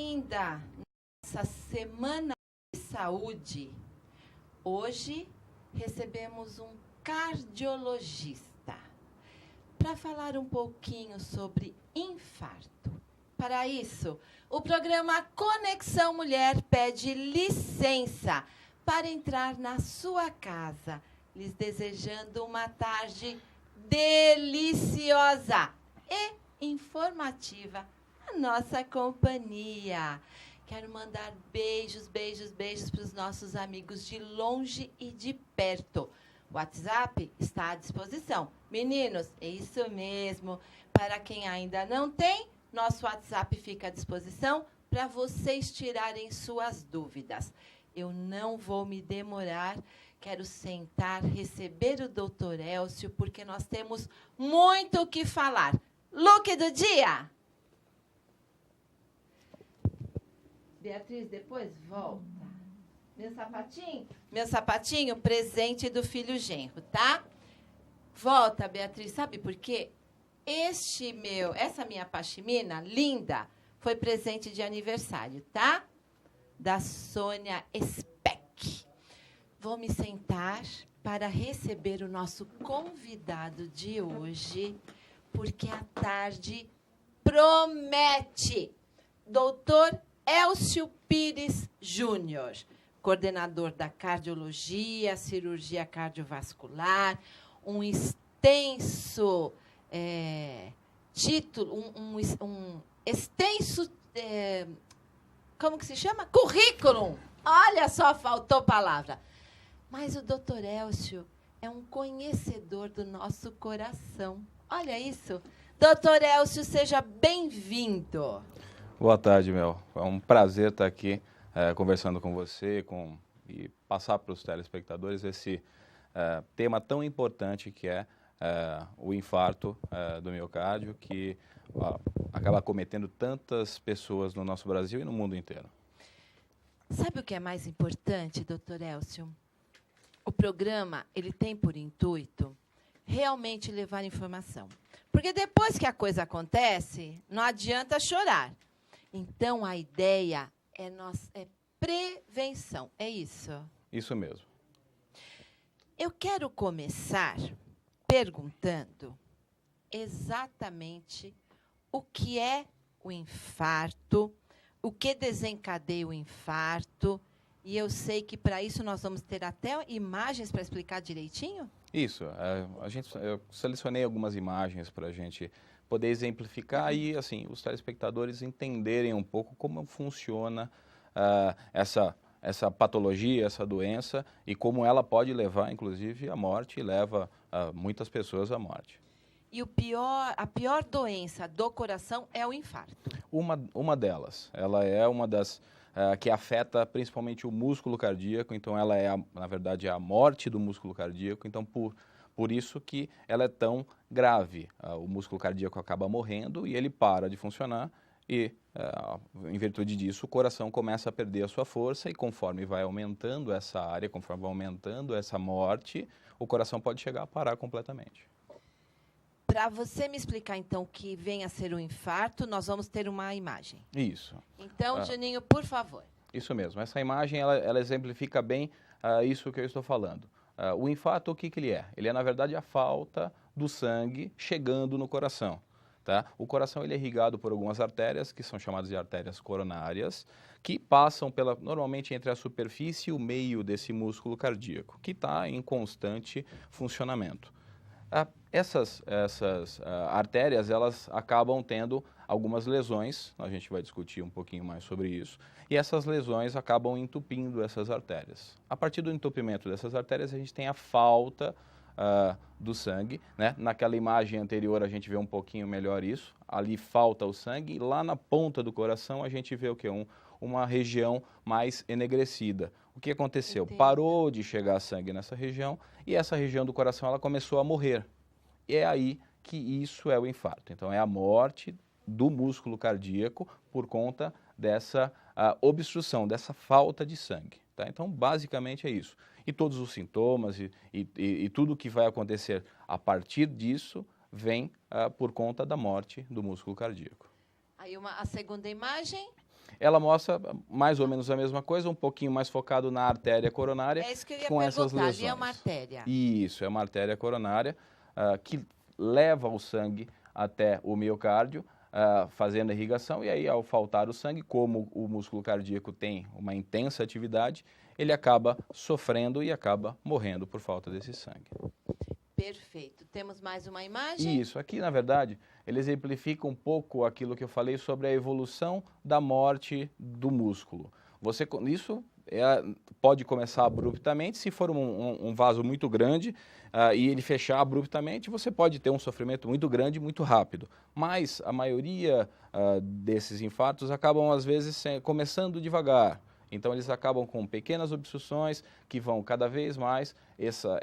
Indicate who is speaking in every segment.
Speaker 1: ainda nessa Semana de Saúde, hoje recebemos um cardiologista para falar um pouquinho sobre infarto. Para isso, o programa Conexão Mulher pede licença para entrar na sua casa, lhes desejando uma tarde deliciosa e informativa a nossa companhia. Quero mandar beijos para os nossos amigos de longe e de perto. O WhatsApp está à disposição. Meninos, é isso mesmo. Para quem ainda não tem, nosso WhatsApp fica à disposição para vocês tirarem suas dúvidas. Eu não vou me demorar. Quero sentar, receber o Dr. Elcio, porque nós temos muito o que falar. Look do dia! Beatriz, depois volta. Meu sapatinho, presente do filho genro, tá? Volta, Beatriz, sabe por quê? Essa minha pashmina linda foi presente de aniversário, tá? Da Sônia Speck. Vou me sentar para receber o nosso convidado de hoje, porque a tarde promete. Doutor Elcio Pires Júnior, coordenador da cardiologia, cirurgia cardiovascular, um extenso título, um extenso, como que se chama? Currículo. Olha só, faltou palavra. Mas o doutor Elcio é um conhecedor do nosso coração. Olha isso. Doutor Elcio, seja bem-vindo.
Speaker 2: Boa tarde, Mel. É um prazer estar aqui conversando com você e passar para os telespectadores esse tema tão importante que é o infarto do miocárdio, que acaba acometendo tantas pessoas no nosso Brasil e no mundo inteiro.
Speaker 1: Sabe o que é mais importante, doutor Elcio? O programa ele tem por intuito realmente levar informação. Porque depois que a coisa acontece, não adianta chorar. Então, a ideia é prevenção, é isso?
Speaker 2: Isso mesmo.
Speaker 1: Eu quero começar perguntando exatamente o que é o infarto, o que desencadeia o infarto, e eu sei que para isso nós vamos ter até imagens para explicar direitinho?
Speaker 2: Isso. Eu selecionei algumas imagens para a gente poder exemplificar e, assim, os telespectadores entenderem um pouco como funciona essa patologia, essa doença e como ela pode levar, inclusive, à morte e leva muitas pessoas à morte.
Speaker 1: E a pior doença do coração é o infarto?
Speaker 2: Uma delas. Ela é uma das que afeta principalmente o músculo cardíaco, então ela na verdade, a morte do músculo cardíaco, então por isso que ela é tão grave. O músculo cardíaco acaba morrendo e ele para de funcionar e, em virtude disso, o coração começa a perder a sua força e conforme vai aumentando essa área, conforme vai aumentando essa morte, o coração pode chegar a parar completamente.
Speaker 1: Para você me explicar, então, o que vem a ser o infarto, nós vamos ter uma imagem.
Speaker 2: Isso.
Speaker 1: Então, Juninho, por favor.
Speaker 2: Isso mesmo. Essa imagem, ela exemplifica bem isso que eu estou falando. O infarto, o que ele é? Ele é, na verdade, a falta do sangue chegando no coração. Tá? O coração ele é irrigado por algumas artérias, que são chamadas de artérias coronárias, que passam normalmente entre a superfície e o meio desse músculo cardíaco, que está em constante funcionamento. Essas artérias, elas acabam tendo algumas lesões, a gente vai discutir um pouquinho mais sobre isso, e essas lesões acabam entupindo essas artérias. A partir do entupimento dessas artérias, a gente tem a falta do sangue, né? Naquela imagem anterior a gente vê um pouquinho melhor isso, ali falta o sangue, e lá na ponta do coração a gente vê o quê? Uma região mais enegrecida. O que aconteceu?
Speaker 1: Entendi.
Speaker 2: Parou de chegar sangue nessa região e essa região do coração ela começou a morrer. E é aí que isso é o infarto. Então é a morte do músculo cardíaco por conta dessa obstrução, dessa falta de sangue. Tá? Então basicamente é isso. E todos os sintomas e tudo o que vai acontecer a partir disso vem por conta da morte do músculo cardíaco.
Speaker 1: Aí a segunda imagem.
Speaker 2: Ela mostra mais ou menos a mesma coisa, um pouquinho mais focado na artéria coronária.
Speaker 1: É isso que eu ia
Speaker 2: com essas
Speaker 1: perguntar,
Speaker 2: lesões.
Speaker 1: ali é uma artéria.
Speaker 2: Isso, é uma artéria coronária que leva o sangue até o miocárdio, fazendo a irrigação, e aí ao faltar o sangue, como o músculo cardíaco tem uma intensa atividade, ele acaba sofrendo e acaba morrendo por falta desse sangue.
Speaker 1: Perfeito. Temos mais uma imagem?
Speaker 2: Isso, aqui na verdade, ele exemplifica um pouco aquilo que eu falei sobre a evolução da morte do músculo. Isso pode começar abruptamente, se for um vaso muito grande e ele fechar abruptamente, você pode ter um sofrimento muito grande, muito rápido. Mas a maioria desses infartos acabam, às vezes, começando devagar. Então, eles acabam com pequenas obstruções que vão cada vez mais,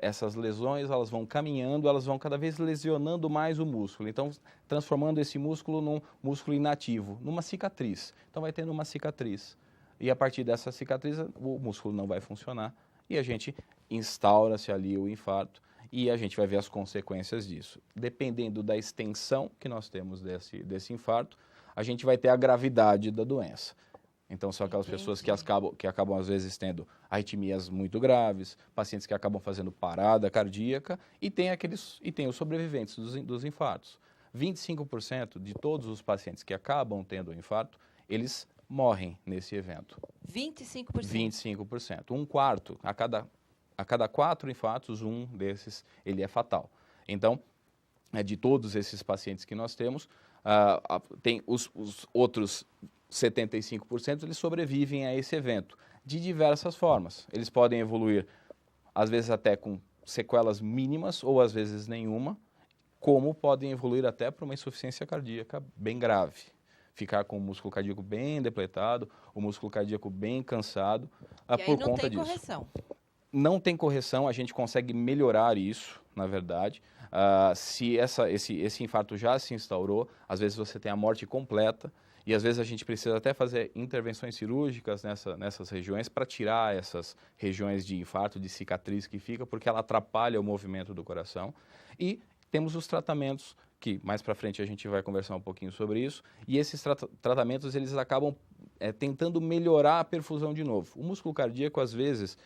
Speaker 2: essas lesões, elas vão caminhando, elas vão cada vez lesionando mais o músculo. Então, transformando esse músculo num músculo inativo, numa cicatriz. Então, vai tendo uma cicatriz. E a partir dessa cicatriz, o músculo não vai funcionar. E a gente instaura-se ali o infarto e a gente vai ver as consequências disso. Dependendo da extensão que nós temos desse infarto, a gente vai ter a gravidade da doença. Então, são aquelas pessoas que acabam, às vezes, tendo arritmias muito graves, pacientes que acabam fazendo parada cardíaca, e tem os sobreviventes dos infartos. 25% de todos os pacientes que acabam tendo infarto, eles morrem nesse evento.
Speaker 1: 25%?
Speaker 2: 25%. Um quarto, a cada 4 infartos, um desses, ele é fatal. Então, de todos esses pacientes que nós temos, tem os outros 75% eles sobrevivem a esse evento, de diversas formas. Eles podem evoluir, às vezes até com sequelas mínimas ou às vezes nenhuma, como podem evoluir até para uma insuficiência cardíaca bem grave. Ficar com o músculo cardíaco bem depletado, o músculo cardíaco bem cansado, por conta disso.
Speaker 1: Não tem correção?
Speaker 2: Não tem correção, a gente consegue melhorar isso, na verdade. Se esse infarto já se instaurou, às vezes você tem a morte completa, e às vezes a gente precisa até fazer intervenções cirúrgicas nessas regiões para tirar essas regiões de infarto, de cicatriz que fica, porque ela atrapalha o movimento do coração. E temos os tratamentos, que mais para frente a gente vai conversar um pouquinho sobre isso, e esses tratamentos eles acabam tentando melhorar a perfusão de novo. O músculo cardíaco, às vezes,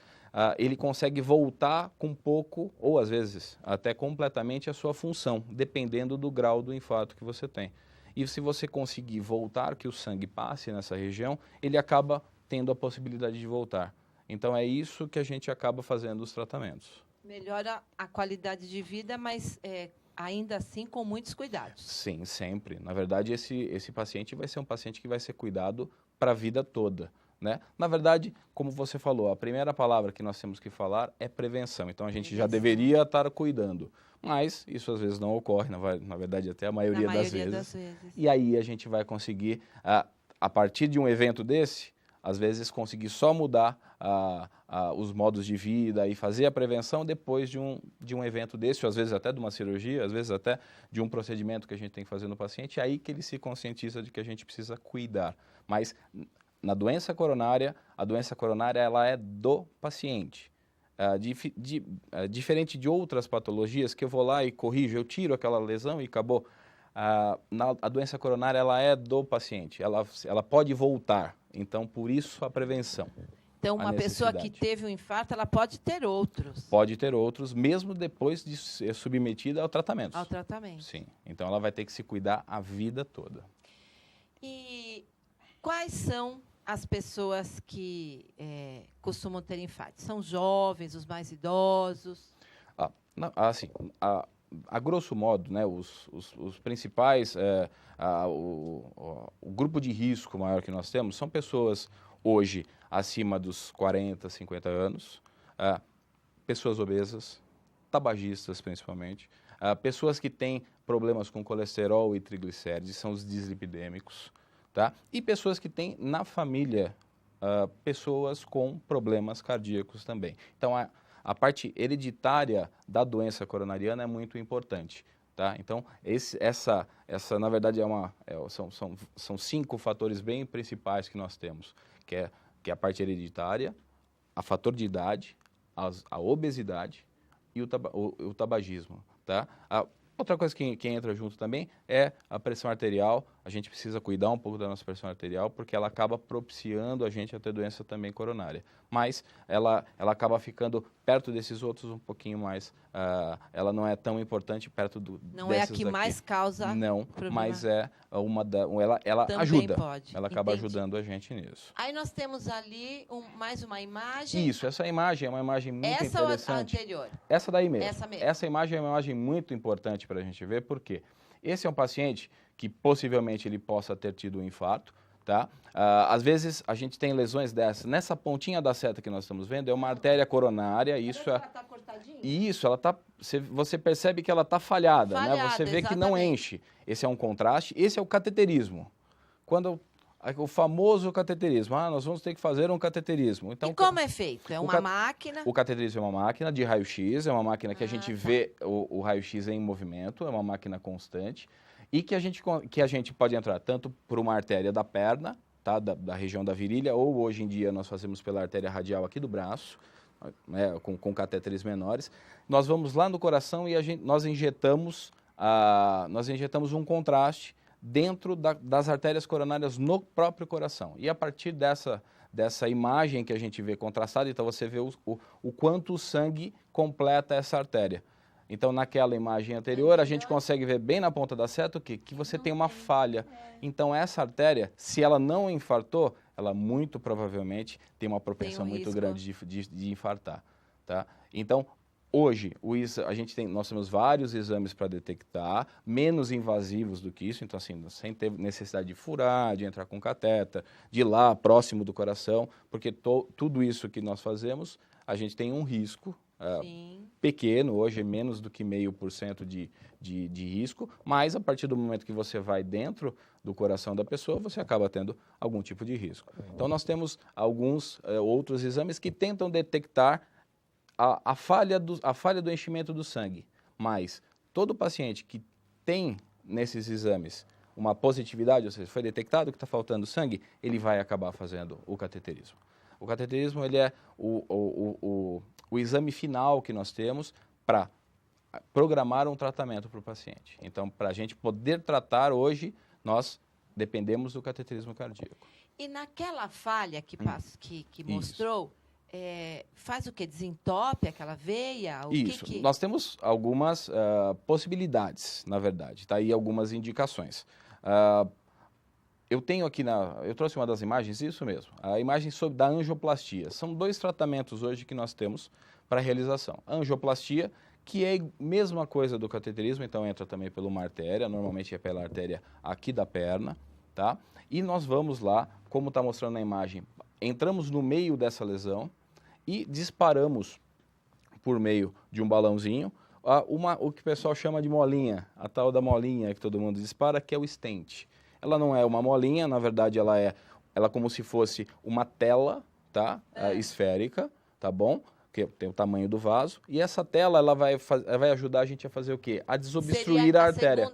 Speaker 2: ele consegue voltar com pouco, ou às vezes até completamente, a sua função, dependendo do grau do infarto que você tem. E se você conseguir voltar, que o sangue passe nessa região, ele acaba tendo a possibilidade de voltar. Então, é isso que a gente acaba fazendo os tratamentos.
Speaker 1: Melhora a qualidade de vida, mas ainda assim com muitos cuidados.
Speaker 2: Sim, sempre. Na verdade, esse paciente vai ser um paciente que vai ser cuidado para a vida toda, né? Na verdade, como você falou, a primeira palavra que nós temos que falar é prevenção. Então, a gente já deveria estar cuidando. Mas isso às vezes não ocorre, na verdade até a maioria das vezes. E aí a gente vai conseguir, a partir de um evento desse, às vezes conseguir só mudar os modos de vida e fazer a prevenção depois de um evento desse, ou às vezes até de uma cirurgia, às vezes até de um procedimento que a gente tem que fazer no paciente, é aí que ele se conscientiza de que a gente precisa cuidar. Mas na doença coronária, a doença coronária ela é do paciente. Diferente de outras patologias que eu vou lá e corrijo, eu tiro aquela lesão e acabou. A doença coronária ela é do paciente, ela pode voltar, então por isso a prevenção.
Speaker 1: Então uma pessoa que teve um infarto, ela pode ter outros?
Speaker 2: Pode ter outros, mesmo depois de ser submetida ao tratamento.
Speaker 1: Ao tratamento.
Speaker 2: Sim, então ela vai ter que se cuidar a vida toda.
Speaker 1: E quais são as pessoas que costumam ter infarto? São jovens, os mais idosos?
Speaker 2: A grosso modo, né, os principais, o grupo de risco maior que nós temos são pessoas hoje acima dos 40, 50 anos, pessoas obesas, tabagistas principalmente, pessoas que têm problemas com colesterol e triglicérides, são os dislipidêmicos, tá? E pessoas que têm na família pessoas com problemas cardíacos também. Então, a parte hereditária da doença coronariana é muito importante, tá? Então, essa na verdade, são 5 fatores bem principais que nós temos, que é a parte hereditária, a fator de idade, a obesidade e o tabagismo, tá? Outra coisa que entra junto também é a pressão arterial, a gente precisa cuidar um pouco da nossa pressão arterial, porque ela acaba propiciando a gente a ter doença também coronária. Mas ela acaba ficando perto desses outros um pouquinho mais, ela não é tão importante perto
Speaker 1: não é a que
Speaker 2: daqui.
Speaker 1: Mais causa
Speaker 2: não,
Speaker 1: problema.
Speaker 2: Mas é ela
Speaker 1: Também
Speaker 2: ajuda.
Speaker 1: pode.
Speaker 2: Ela acaba
Speaker 1: Entendi.
Speaker 2: ajudando a gente nisso.
Speaker 1: Aí nós temos ali mais uma imagem.
Speaker 2: Isso, essa imagem é uma imagem muito interessante.
Speaker 1: Essa ou a anterior?
Speaker 2: Essa daí mesmo.
Speaker 1: Essa mesmo.
Speaker 2: Essa imagem é uma imagem muito importante para a gente ver, porque esse é um paciente que possivelmente ele possa ter tido um infarto, tá? Às vezes a gente tem lesões dessas. Nessa pontinha da seta que nós estamos vendo é uma artéria coronária. Isso
Speaker 1: ela tá cortadinha?
Speaker 2: Isso, ela tá. Você percebe que ela está falhada, né? Você vê que não enche. Esse é um contraste. Esse é o cateterismo. O famoso cateterismo. Nós vamos ter que fazer um cateterismo. Então,
Speaker 1: e como é feito? É uma máquina?
Speaker 2: O cateterismo é uma máquina de raio-x, é uma máquina que a gente vê o raio-x em movimento, é uma máquina constante, e que a gente pode entrar tanto por uma artéria da perna, tá? da região da virilha, ou hoje em dia nós fazemos pela artéria radial aqui do braço, né? com catéteres menores. Nós vamos lá no coração e nós injetamos um contraste dentro das artérias coronárias no próprio coração. E a partir dessa imagem que a gente vê contrastada, então você vê o quanto o sangue completa essa artéria. Então, naquela imagem anterior, a gente consegue ver bem na ponta da seta o quê? Que você tem uma falha. Então, essa artéria, se ela não infartou, ela muito provavelmente tem uma propensão muito grande de infartar. Tá? Então, hoje, nós temos vários exames para detectar, menos invasivos do que isso, então assim, sem ter necessidade de furar, de entrar com catéter, de ir lá próximo do coração, porque tudo isso que nós fazemos, a gente tem um risco pequeno, hoje é menos do que 0,5% de risco, mas a partir do momento que você vai dentro do coração da pessoa, você acaba tendo algum tipo de risco. Então nós temos alguns outros exames que tentam detectar a falha do enchimento do sangue, mas todo paciente que tem nesses exames uma positividade, ou seja, foi detectado que está faltando sangue, ele vai acabar fazendo o cateterismo. O cateterismo ele é o exame final que nós temos para programar um tratamento para o paciente. Então, para a gente poder tratar hoje, nós dependemos do cateterismo cardíaco.
Speaker 1: E naquela falha que mostrou, faz o quê? Desentope aquela veia?
Speaker 2: Isso. Nós temos algumas possibilidades, na verdade, tá? E algumas indicações. Eu tenho aqui eu trouxe uma das imagens, isso mesmo, a imagem da angioplastia. São 2 tratamentos hoje que nós temos para realização. A angioplastia, que é a mesma coisa do cateterismo, então entra também por uma artéria, normalmente é pela artéria aqui da perna, tá? E nós vamos lá, como está mostrando na imagem, entramos no meio dessa lesão e disparamos por meio de um balãozinho o que o pessoal chama de molinha, a tal da molinha que todo mundo dispara, que é o stent. Ela não é uma molinha, na verdade ela é como se fosse uma tela, tá? Esférica, tá bom? Que tem o tamanho do vaso. E essa tela ela vai ajudar a gente a fazer o quê? A desobstruir a artéria.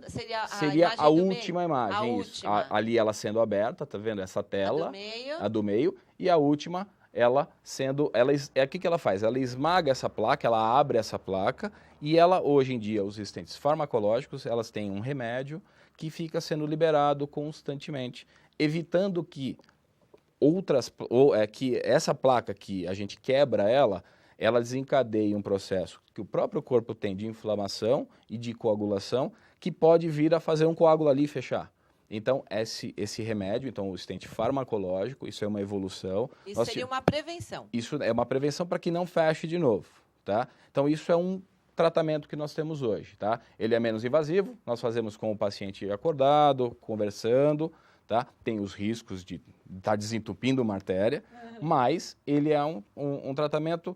Speaker 2: Seria a última imagem. Isso. Ali ela sendo aberta, tá vendo? Essa tela. A do meio. E a última, ela sendo... o que ela faz? Ela esmaga essa placa, ela abre essa placa. E ela, hoje em dia, os stents farmacológicos, elas têm um remédio que fica sendo liberado constantemente, evitando que que essa placa que a gente quebra ela desencadeia um processo que o próprio corpo tem de inflamação e de coagulação, que pode vir a fazer um coágulo ali e fechar. Então, esse remédio, então o stent farmacológico, isso é uma evolução.
Speaker 1: Isso seria uma prevenção.
Speaker 2: Isso é uma prevenção para que não feche de novo, tá? Então, isso é um tratamento que nós temos hoje, tá? Ele é menos invasivo, nós fazemos com o paciente acordado, conversando, tá? Tem os riscos de estar desentupindo uma artéria, mas ele é um tratamento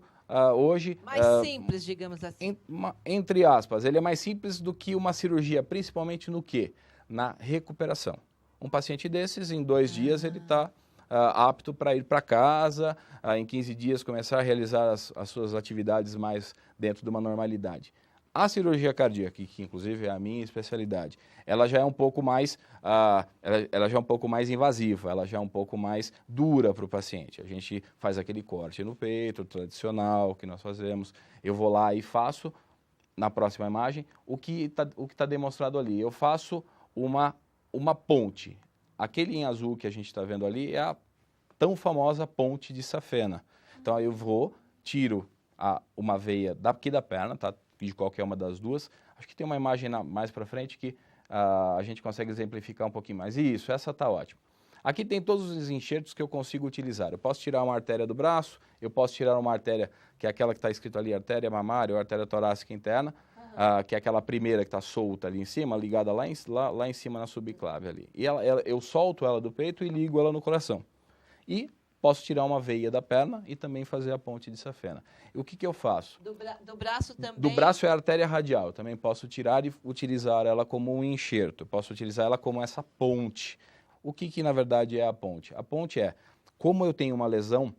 Speaker 2: hoje...
Speaker 1: mais simples, digamos assim.
Speaker 2: Entre aspas, ele é mais simples do que uma cirurgia, principalmente no quê? Na recuperação. Um paciente desses, em 2 dias, ele está apto para ir para casa, em 15 dias começar a realizar as suas atividades mais dentro de uma normalidade. A cirurgia cardíaca, que inclusive é a minha especialidade, ela já é um pouco mais, ela já é um pouco mais invasiva, ela já é um pouco mais dura para o paciente. A gente faz aquele corte no peito, tradicional, que nós fazemos. Eu vou lá e faço, na próxima imagem, o que tá demonstrado ali. Eu faço uma uma ponte. Aquele em azul que a gente está vendo ali é a tão famosa ponte de safena. Então, aí eu vou, tiro uma veia daqui da perna, tá? De qualquer uma das duas. Acho que tem uma imagem mais para frente que a gente consegue exemplificar um pouquinho mais. Isso, essa está ótima. Aqui tem todos os enxertos que eu consigo utilizar. Eu posso tirar uma artéria do braço, eu posso tirar uma artéria, que é aquela que está escrito ali, artéria mamária ou artéria torácica interna, que é aquela primeira que está solta ali em cima, ligada lá em cima na subclave ali. E eu solto ela do peito e ligo ela no coração. E posso tirar uma veia da perna e também fazer a ponte de safena. E o que eu faço?
Speaker 1: Do braço também?
Speaker 2: Do braço é a artéria radial. Eu também posso tirar e utilizar ela como um enxerto. Eu posso utilizar ela como essa ponte. O que na verdade é a ponte? A ponte é, como eu tenho uma lesão,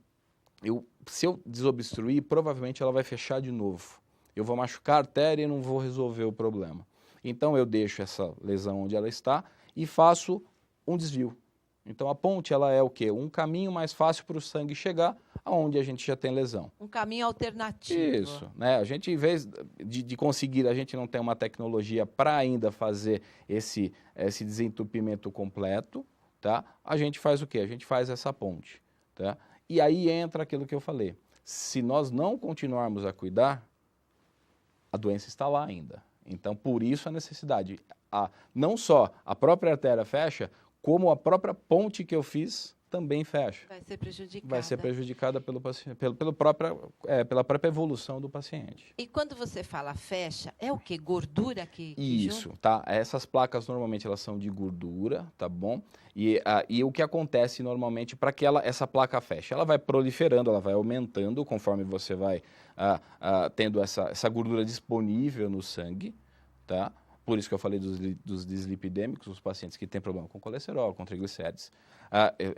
Speaker 2: se eu desobstruir, provavelmente ela vai fechar de novo. Eu vou machucar a artéria e não vou resolver o problema. Então eu deixo essa lesão onde ela está e faço um desvio. Então a ponte ela é o quê? Um caminho mais fácil para o sangue chegar aonde a gente já tem lesão.
Speaker 1: Um caminho alternativo.
Speaker 2: Isso, né? A gente, em vez de conseguir, a gente não tem uma tecnologia para ainda fazer esse desentupimento completo, tá? A gente faz o quê? A gente faz essa ponte, tá? E aí entra aquilo que eu falei. Se nós não continuarmos a cuidar, a doença está lá ainda. Então, por isso a necessidade. Não só a própria artéria fecha, como a própria ponte que eu fiz também fecha.
Speaker 1: Vai ser prejudicada.
Speaker 2: Vai ser prejudicada pelo paciente, pela própria evolução do paciente.
Speaker 1: E quando você fala fecha, é o quê? Gordura que
Speaker 2: Isso,
Speaker 1: junta?
Speaker 2: tá? Essas placas normalmente elas são de gordura, tá bom? E o que acontece normalmente para que essa placa feche? Ela vai proliferando, ela vai aumentando conforme você vai tendo essa gordura disponível no sangue, tá? Por isso que eu falei dos dislipidêmicos, os pacientes que têm problema com colesterol, com triglicérides.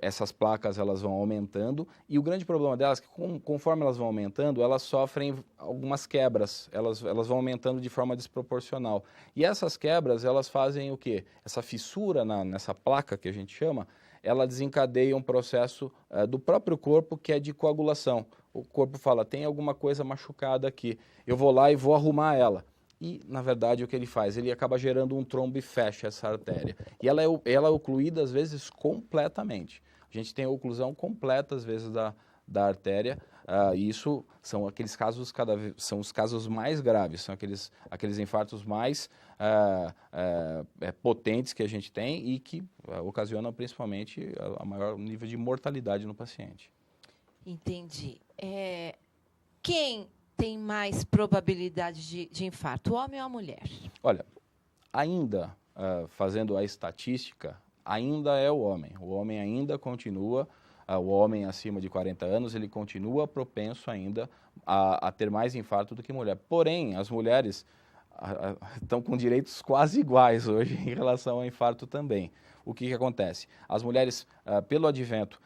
Speaker 2: Essas placas elas vão aumentando e o grande problema delas é que conforme elas vão aumentando, elas sofrem algumas quebras, elas vão aumentando de forma desproporcional. E essas quebras, elas fazem o quê? Essa fissura nessa placa que a gente chama, ela desencadeia um processo do próprio corpo que é de coagulação. O corpo fala, tem alguma coisa machucada aqui, eu vou lá e vou arrumar ela. E, na verdade, o que ele faz? Ele acaba gerando um trombo e fecha essa artéria. E ela é ocluída, às vezes, completamente. A gente tem a oclusão completa, às vezes, da artéria. E isso são aqueles casos, são os casos mais graves, são aqueles infartos mais potentes que a gente tem e que ocasionam, principalmente, a maior nível de mortalidade no paciente.
Speaker 1: Entendi. Quem tem mais probabilidade de infarto, o homem ou a mulher?
Speaker 2: Olha, ainda fazendo a estatística, ainda é o homem. O homem ainda continua, o homem acima de 40 anos, ele continua propenso ainda a ter mais infarto do que mulher. Porém, as mulheres estão com direitos quase iguais hoje em relação ao infarto também. O que acontece? As mulheres, pelo advento,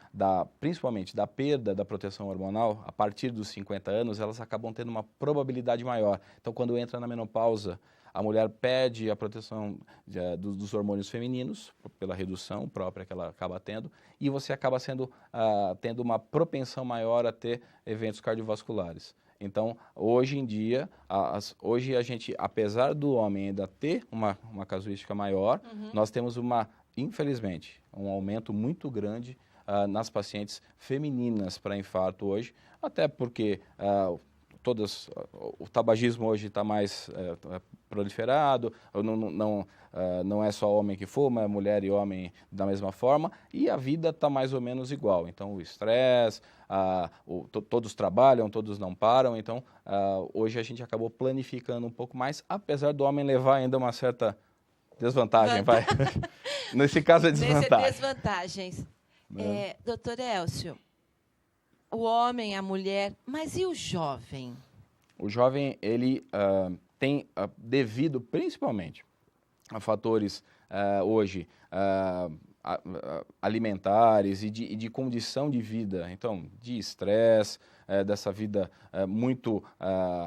Speaker 2: principalmente da perda da proteção hormonal, a partir dos 50 anos, elas acabam tendo uma probabilidade maior. Então, quando entra na menopausa, a mulher perde a proteção dos hormônios femininos, pela redução própria que ela acaba tendo, e você acaba tendo uma propensão maior a ter eventos cardiovasculares. Então, hoje em dia, hoje a gente, apesar do homem ainda ter uma casuística maior, nós temos infelizmente, um aumento muito grande nas pacientes femininas para infarto hoje, até porque o tabagismo hoje está mais proliferado, não é só homem que fuma, é mulher e homem da mesma forma, e a vida está mais ou menos igual. Então, o estresse, todos trabalham, todos não param, então hoje a gente acabou planificando um pouco mais, apesar do homem levar ainda uma certa desvantagem, vai. Nesse caso é desvantagem.
Speaker 1: Desvantagens. Doutor Elcio, o homem, a mulher, mas e o jovem?
Speaker 2: O jovem, ele tem, devido principalmente a fatores hoje alimentares e de condição de vida, então, de estresse, dessa vida muito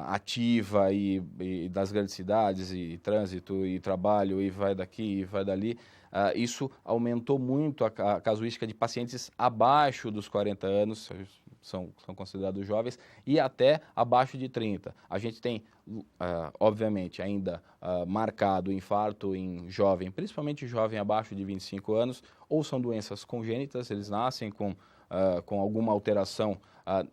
Speaker 2: ativa e das grandes cidades, e trânsito, e trabalho, e vai daqui, e vai dali, isso aumentou muito a casuística de pacientes abaixo dos 40 anos, são considerados jovens, e até abaixo de 30. A gente tem, obviamente, ainda marcado o infarto em jovem, principalmente jovem abaixo de 25 anos, ou são doenças congênitas, eles nascem com alguma alteração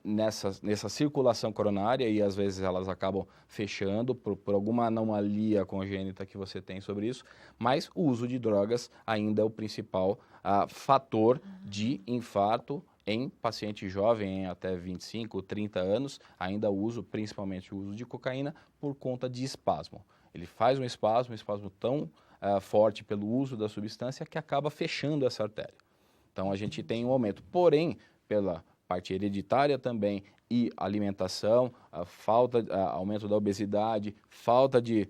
Speaker 2: nessa circulação coronária e às vezes elas acabam fechando por alguma anomalia congênita que você tem sobre isso, mas o uso de drogas ainda é o principal fator de infarto em paciente jovem, em até 25, 30 anos, ainda principalmente o uso de cocaína por conta de espasmo. Ele faz um espasmo tão forte pelo uso da substância que acaba fechando essa artéria. Então a gente tem um aumento, porém, pela parte hereditária também e alimentação, aumento da obesidade, falta de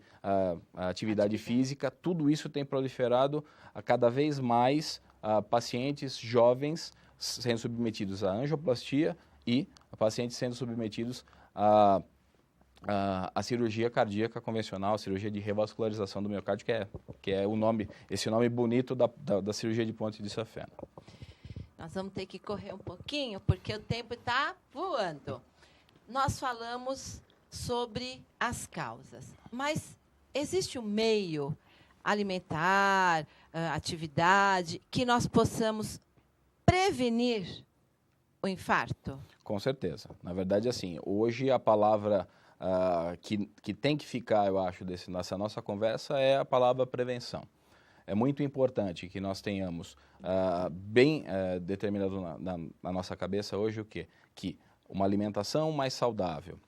Speaker 2: atividade física, tudo isso tem proliferado a cada vez mais pacientes jovens sendo submetidos à angioplastia e pacientes sendo submetidos à cirurgia cardíaca convencional, cirurgia de revascularização do miocárdio, que é esse nome bonito da cirurgia de ponte de safena.
Speaker 1: Nós vamos ter que correr um pouquinho, porque o tempo está voando. Nós falamos sobre as causas, mas existe um meio alimentar, atividade, que nós possamos prevenir o infarto?
Speaker 2: Com certeza. Na verdade, assim, hoje a palavra que tem que ficar, eu acho, nessa nossa conversa é a palavra prevenção. É muito importante que nós tenhamos bem determinado na nossa cabeça hoje o quê? Que uma alimentação mais saudável,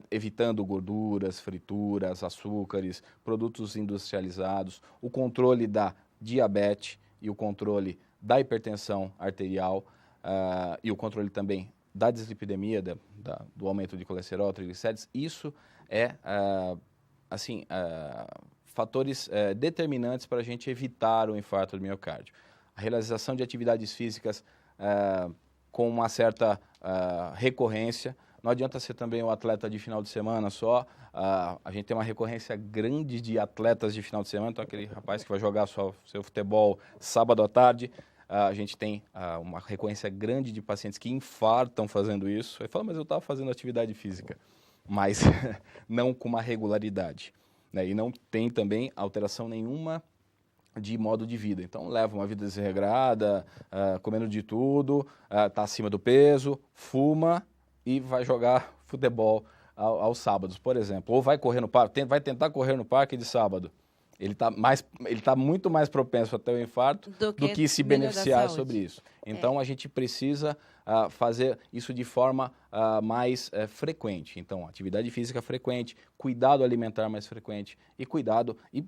Speaker 2: evitando gorduras, frituras, açúcares, produtos industrializados, o controle da diabetes e o controle da hipertensão arterial e o controle também da dislipidemia, do aumento de colesterol, triglicérides, isso é, fatores determinantes para a gente evitar o infarto do miocárdio. A realização de atividades físicas com uma certa recorrência. Não adianta ser também um atleta de final de semana só. A gente tem uma recorrência grande de atletas de final de semana. Então, aquele rapaz que vai jogar seu futebol sábado à tarde, a gente tem uma recorrência grande de pacientes que infartam fazendo isso. Ele fala, mas eu estava fazendo atividade física, mas não com uma regularidade. Né? E não tem também alteração nenhuma de modo de vida. Então, leva uma vida desregrada, comendo de tudo, está acima do peso, fuma e vai jogar futebol aos sábados, por exemplo. Ou vai correr no parque, vai tentar correr no parque de sábado. Ele está muito mais propenso a ter o infarto do que se beneficiar sobre isso. Então, a gente precisa fazer isso de forma mais frequente. Então, atividade física frequente, cuidado alimentar mais frequente e cuidado e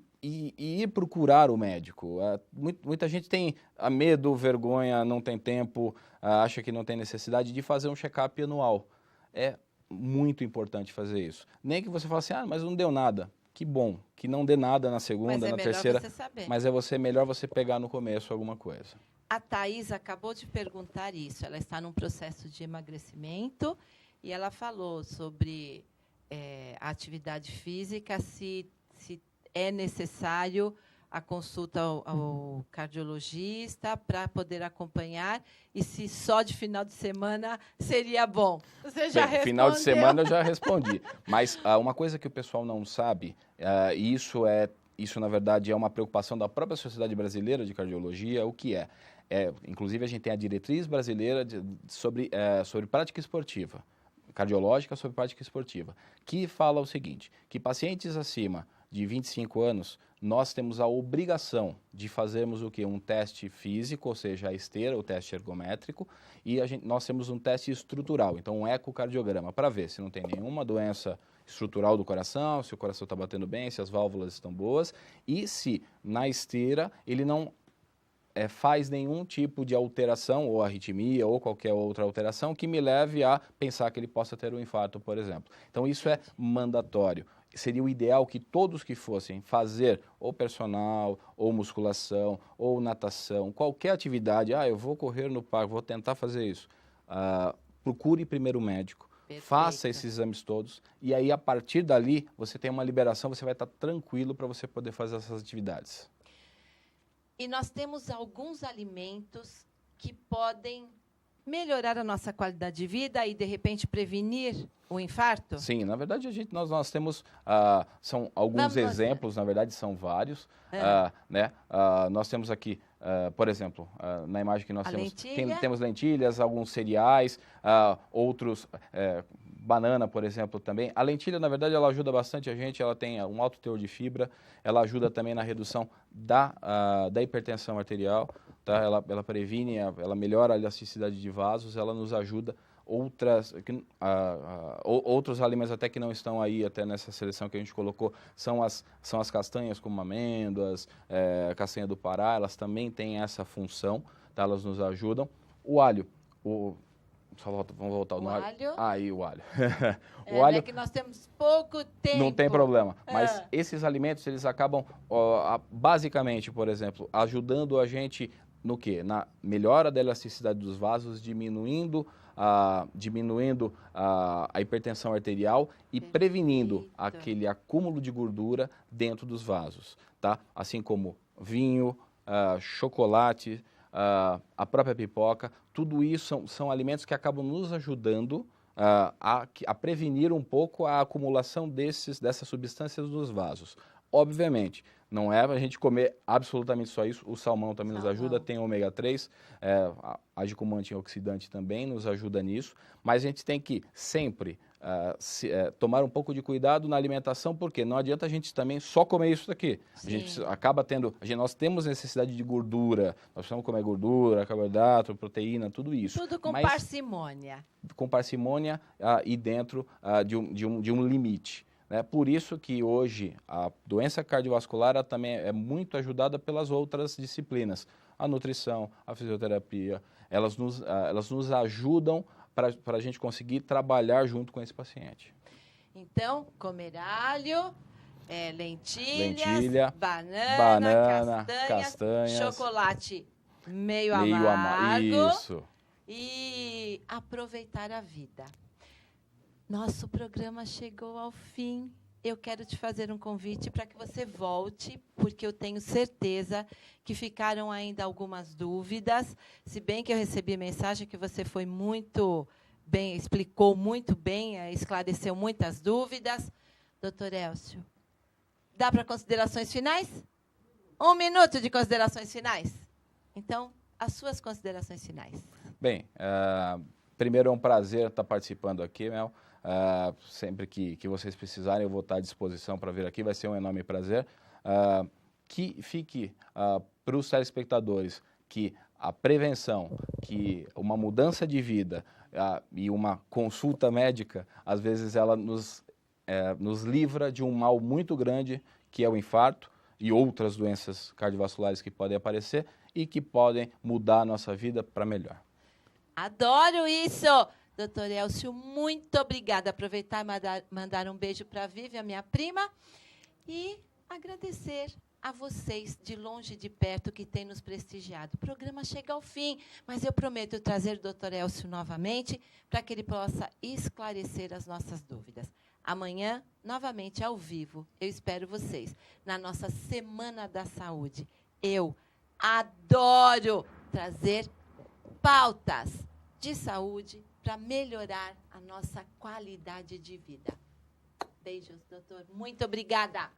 Speaker 2: ir procurar o médico. Muita gente tem medo, vergonha, não tem tempo, acha que não tem necessidade de fazer um check-up anual. É muito importante fazer isso. Nem que você fale assim, mas não deu nada. Que bom, que não dê nada na segunda, na terceira. Você saber. Mas melhor você pegar no começo alguma coisa.
Speaker 1: A Thaís acabou de perguntar isso. Ela está num processo de emagrecimento e ela falou sobre a atividade física, se é necessário a consulta ao cardiologista para poder acompanhar e se só de final de semana seria bom. Você já respondeu?
Speaker 2: Final de semana eu já respondi. Mas uma coisa que o pessoal não sabe, e isso na verdade é uma preocupação da própria Sociedade Brasileira de Cardiologia, o que é? Inclusive a gente tem a diretriz brasileira sobre prática esportiva, cardiológica sobre prática esportiva, que fala o seguinte, que pacientes acima de 25 anos, nós temos a obrigação de fazermos o quê? Um teste físico, ou seja, a esteira, o teste ergométrico, e nós temos um teste estrutural, então um ecocardiograma, para ver se não tem nenhuma doença estrutural do coração, se o coração está batendo bem, se as válvulas estão boas, e se na esteira ele não faz nenhum tipo de alteração, ou arritmia, ou qualquer outra alteração, que me leve a pensar que ele possa ter um infarto, por exemplo. Então isso é mandatório. Seria o ideal que todos que fossem fazer ou personal, ou musculação, ou natação, qualquer atividade, eu vou correr no parque, vou tentar fazer isso. Procure primeiro o médico, faça esses exames todos, e aí a partir dali você tem uma liberação, você vai estar tranquilo para você poder fazer essas atividades.
Speaker 1: E nós temos alguns alimentos que podem melhorar a nossa qualidade de vida e, de repente, prevenir o infarto?
Speaker 2: Sim, na verdade, nós temos, são alguns exemplos, na verdade, são vários. Né? Nós temos aqui, por exemplo, na imagem que nós temos, temos lentilhas, alguns cereais, outros, banana, por exemplo, também. A lentilha, na verdade, ela ajuda bastante a gente, ela tem um alto teor de fibra, ela ajuda também na redução da hipertensão arterial, tá? Ela previne, ela melhora a elasticidade de vasos, ela nos ajuda. Outros alimentos até que não estão aí, até nessa seleção que a gente colocou, são as castanhas, como amêndoas, castanha do Pará, elas também têm essa função, tá? Elas nos ajudam. O alho, vamos voltar no alho. Aí o alho.
Speaker 1: O alho é que nós temos pouco tempo.
Speaker 2: Não tem problema, mas esses alimentos, eles acabam, basicamente, por exemplo, ajudando a gente no quê? Na melhora da elasticidade dos vasos, diminuindo a hipertensão arterial e prevenindo aquele acúmulo de gordura dentro dos vasos, tá? Assim como vinho, chocolate, a própria pipoca, tudo isso são alimentos que acabam nos ajudando a prevenir um pouco a acumulação dessas substâncias nos vasos. Obviamente, não é para a gente comer absolutamente só isso, o salmão também nos ajuda, tem ômega 3, age como antioxidante também, nos ajuda nisso, mas a gente tem que sempre tomar um pouco de cuidado na alimentação, porque não adianta a gente também só comer isso daqui. Sim. A gente acaba tendo, nós temos necessidade de gordura, nós precisamos comer gordura, carboidrato, proteína, tudo isso.
Speaker 1: Tudo com parcimônia.
Speaker 2: Com parcimônia e dentro de um limite. Né? Por isso que hoje a doença cardiovascular também é muito ajudada pelas outras disciplinas. A nutrição, a fisioterapia, elas nos ajudam para a gente conseguir trabalhar junto com esse paciente.
Speaker 1: Então, comer alho, lentilha, banana, castanhas, chocolate meio amargo.
Speaker 2: Isso.
Speaker 1: E aproveitar a vida. Nosso programa chegou ao fim. Eu quero te fazer um convite para que você volte, porque eu tenho certeza que ficaram ainda algumas dúvidas. Se bem que eu recebi mensagem que você foi muito bem, explicou muito bem, esclareceu muitas dúvidas. Doutor Elcio, dá para considerações finais? 1 minuto de considerações finais. Então, as suas considerações finais.
Speaker 2: Bem, primeiro é um prazer estar participando aqui, Mel. Sempre que vocês precisarem, eu vou estar à disposição para vir aqui, vai ser um enorme prazer. Que fique para os telespectadores que a prevenção, que uma mudança de vida e uma consulta médica, às vezes ela nos livra de um mal muito grande, que é o infarto e outras doenças cardiovasculares que podem aparecer e que podem mudar a nossa vida para melhor.
Speaker 1: Adoro isso! Doutor Elcio, muito obrigada. Aproveitar e mandar um beijo para a Vivi, a minha prima, e agradecer a vocês, de longe e de perto, que têm nos prestigiado. O programa chega ao fim, mas eu prometo trazer o doutor Elcio novamente para que ele possa esclarecer as nossas dúvidas. Amanhã, novamente, ao vivo, eu espero vocês, na nossa Semana da Saúde. Eu adoro trazer pautas de saúde para melhorar a nossa qualidade de vida. Beijos, doutor. Muito obrigada.